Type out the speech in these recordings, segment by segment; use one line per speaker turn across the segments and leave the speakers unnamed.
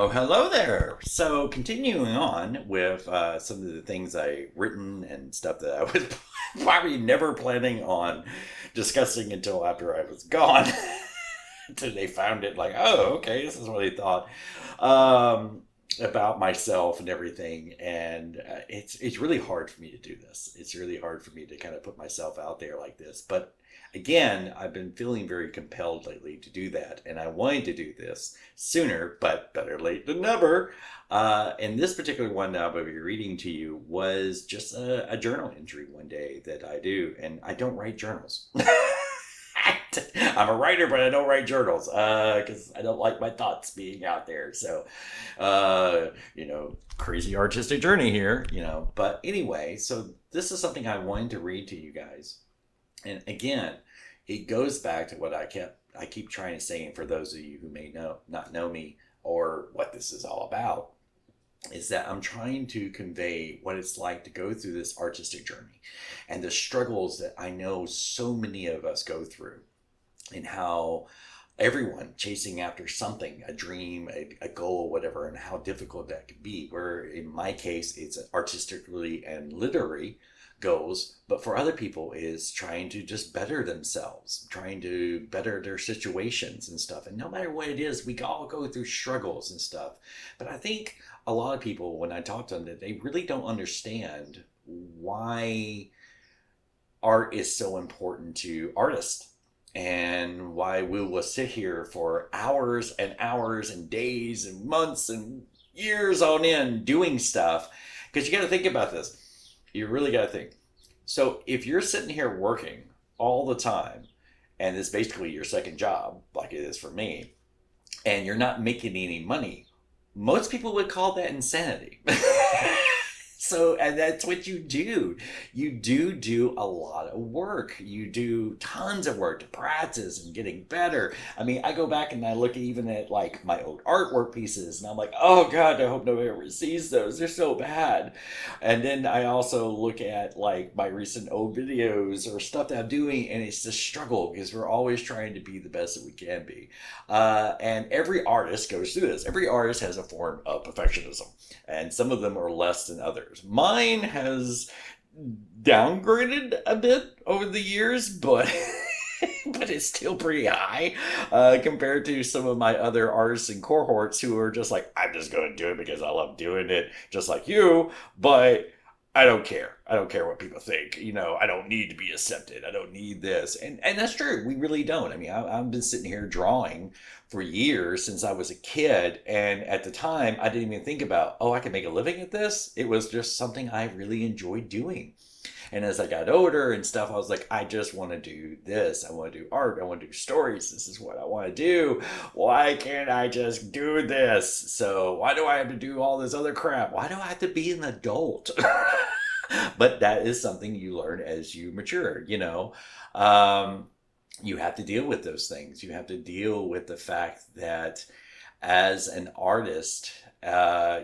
Oh, hello there. So, continuing on with some of the things I written and stuff that I was probably never planning on discussing until after I was gone. Until they found it, like, oh, okay, this is what they thought about myself and everything. And it's really hard for me to do this. It's really hard for me to kind of put myself out there like this. But again, I've been feeling very compelled lately to do that, and I wanted to do this sooner, but better late than never. And this particular one that I'll be reading to you was just a journal entry one day that I do, and I don't write journals. I'm a writer, but I don't write journals because I don't like my thoughts being out there. So, crazy artistic journey here, But anyway, so this is something I wanted to read to you guys. And again, it goes back to what I keep trying to say, and for those of you who may not know me or what this is all about, is that I'm trying to convey what it's like to go through this artistic journey and the struggles that I know so many of us go through, and how everyone chasing after something, a dream, a goal, whatever, and how difficult that can be. Where in my case, it's artistically and literary goals, but for other people is trying to just better themselves, trying to better their situations and stuff. And no matter what it is, we all go through struggles and stuff. But I think a lot of people, when I talk to them, that they really don't understand why art is so important to artists, and why we will sit here for hours and hours and days and months and years on end doing stuff. Because you got to think about this. You really got to think. So if you're sitting here working all the time, and it's basically your second job, like it is for me, and you're not making any money, most people would call that insanity. So, and that's what you do. You do a lot of work. You do tons of work to practice and getting better. I mean, I go back and I look even at like my old artwork pieces, and I'm like, oh God, I hope nobody ever sees those. They're so bad. And then I also look at like my recent old videos or stuff that I'm doing, and it's a struggle because we're always trying to be the best that we can be. And every artist goes through this. Every artist has a form of perfectionism, and some of them are less than others. Mine has downgraded a bit over the years, but but it's still pretty high compared to some of my other artists and cohorts who are just like, I'm just going to do it because I love doing it, just like you. But I don't care. I don't care what people think. I don't need to be accepted. I don't need this. And that's true. We really don't. I mean, I've been sitting here drawing for years since I was a kid. And at the time, I didn't even think about, oh, I can make a living at this. It was just something I really enjoyed doing. And as I got older and stuff, I was like, I just want to do this. I want to do art. I want to do stories. This is what I want to do. Why can't I just do this? So why do I have to do all this other crap? Why do I have to be an adult? But that is something you learn as you mature. You have to deal with those things. You have to deal with the fact that as an artist,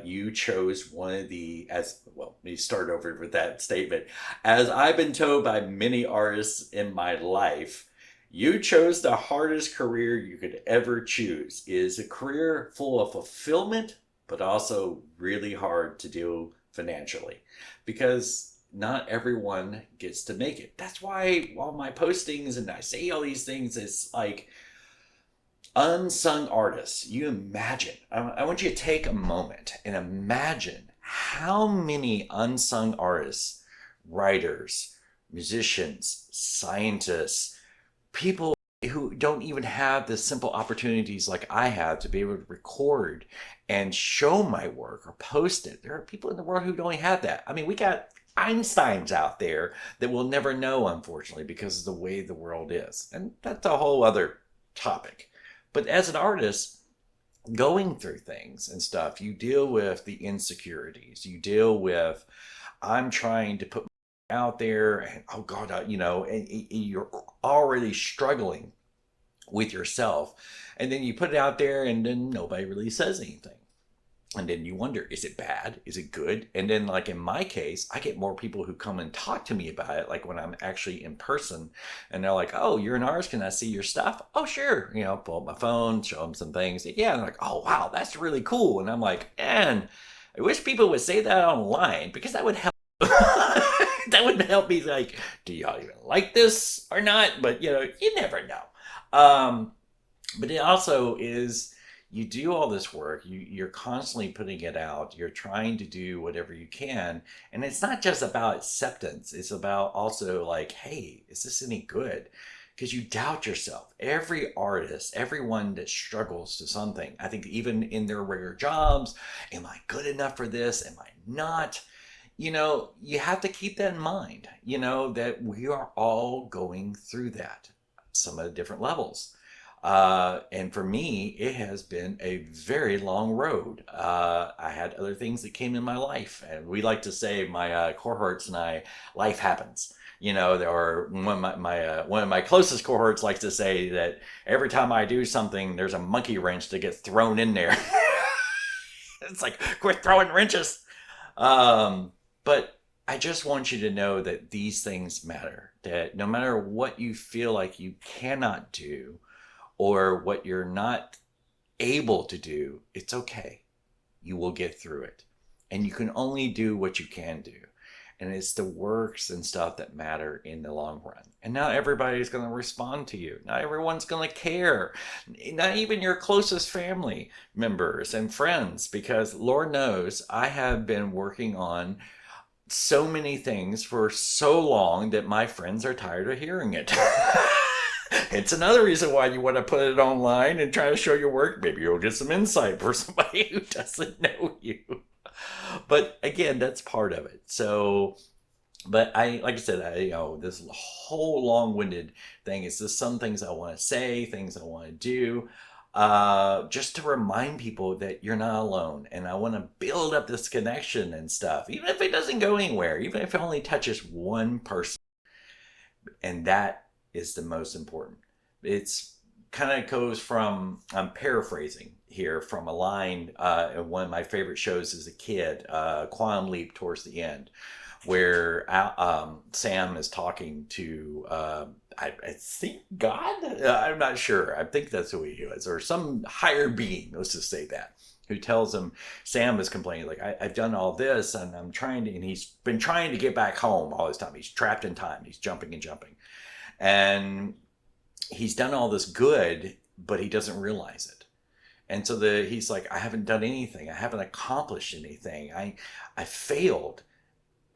you chose one of the, as well, let me start over with that statement. As I've been told by many artists in my life, you chose the hardest career you could ever choose. It is a career full of fulfillment, but also really hard to do financially, because not everyone gets to make it. That's why all my postings and I say all these things, it's like unsung artists. You imagine, I want you to take a moment and imagine how many unsung artists, writers, musicians, scientists, people who don't even have the simple opportunities like I have to be able to record and show my work or post it. There are people in the world who don't have that. I mean, we got Einsteins out there that we'll never know, unfortunately, because of the way the world is. And that's a whole other topic. But as an artist, going through things and stuff, you deal with the insecurities. You deal with, I'm trying to put out there, and oh God, and you're already struggling with yourself. And then you put it out there, and then nobody really says anything. And then you wonder, is it bad? Is it good? And then, like in my case, I get more people who come and talk to me about it, like when I'm actually in person, and they're like, "Oh, you're an artist. Can I see your stuff?" "Oh, sure." Pull up my phone, show them some things. Yeah, and they're like, "Oh, wow, that's really cool." And I'm like, "Man, I wish people would say that online because that would help." That would help me. Like, do y'all even like this or not? But you never know. But it also is, you do all this work, you're constantly putting it out, you're trying to do whatever you can, and it's not just about acceptance, it's about also like, hey, is this any good? Because you doubt yourself. Every artist, everyone that struggles to something, I think even in their regular jobs, am I good enough for this, am I not? You have to keep that in mind, that we are all going through that, some of the different levels. And for me, it has been a very long road. I had other things that came in my life, and we like to say, my cohorts and I, life happens. Or one of my closest cohorts likes to say that every time I do something, there's a monkey wrench that gets thrown in there. It's like, quit throwing wrenches. But I just want you to know that these things matter. That no matter what you feel like you cannot do, or what you're not able to do, it's okay. You will get through it. And you can only do what you can do. And it's the works and stuff that matter in the long run. And not everybody's going to respond to you. Not everyone's going to care. Not even your closest family members and friends. Because Lord knows, I have been working on so many things for so long that my friends are tired of hearing it. It's another reason why you want to put it online and try to show your work. Maybe you'll get some insight for somebody who doesn't know you. But again, that's part of it. So, but like I said, this whole long-winded thing is just some things I want to say, things I want to do, just to remind people that you're not alone. And I want to build up this connection and stuff, even if it doesn't go anywhere, even if it only touches one person. And that is the most important. It's kind of goes from, I'm paraphrasing here, from a line in one of my favorite shows as a kid, Quantum Leap, towards the end, where Sam is talking to, I think God? I'm not sure. I think that's who he is, or some higher being, let's just say that, who tells him, Sam is complaining, like, I've done all this, and I'm trying to, and he's been trying to get back home all this time. He's trapped in time. He's jumping and jumping. And he's done all this good, but he doesn't realize it. And so he's like, I haven't done anything. I haven't accomplished anything. I failed.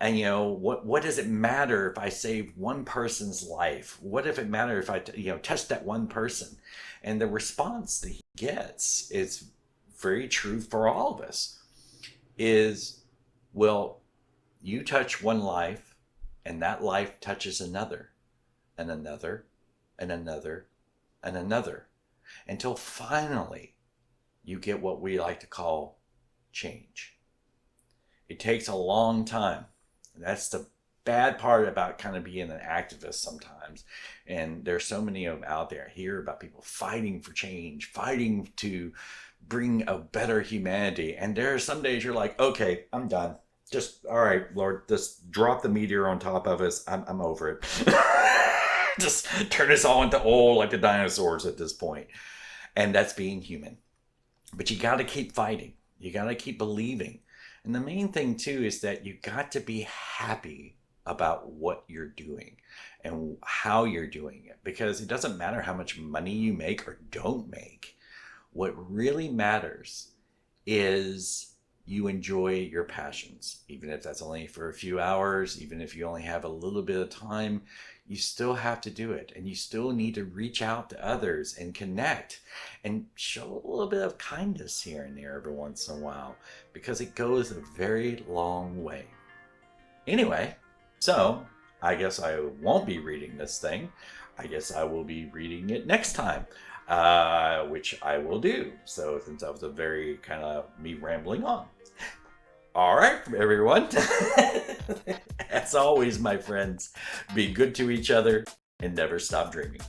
And what does it matter if I save one person's life? What if it matter if I touch that one person? And the response that he gets is very true for all of us. Is, well, you touch one life, and that life touches another, and another, and another, and another, until finally you get what we like to call change. It takes a long time. And that's the bad part about kind of being an activist sometimes. And there's so many of them out there. I hear about people fighting for change, fighting to bring a better humanity. And there are some days you're like, okay, I'm done. Just, all right, Lord, just drop the meteor on top of us. I'm over it. Just turn us all into old like the dinosaurs at this point. And that's being human. But you got to keep fighting. You got to keep believing. And the main thing too is that you got to be happy about what you're doing and how you're doing it, because it doesn't matter how much money you make or don't make. What really matters is you enjoy your passions, even if that's only for a few hours, even if you only have a little bit of time. You still have to do it, and you still need to reach out to others and connect and show a little bit of kindness here and there every once in a while, because it goes a very long way. Anyway, so I guess I won't be reading this thing. I guess I will be reading it next time, which I will do. So since that was a very kind of me rambling on. All right, everyone. As always, my friends, be good to each other and never stop dreaming.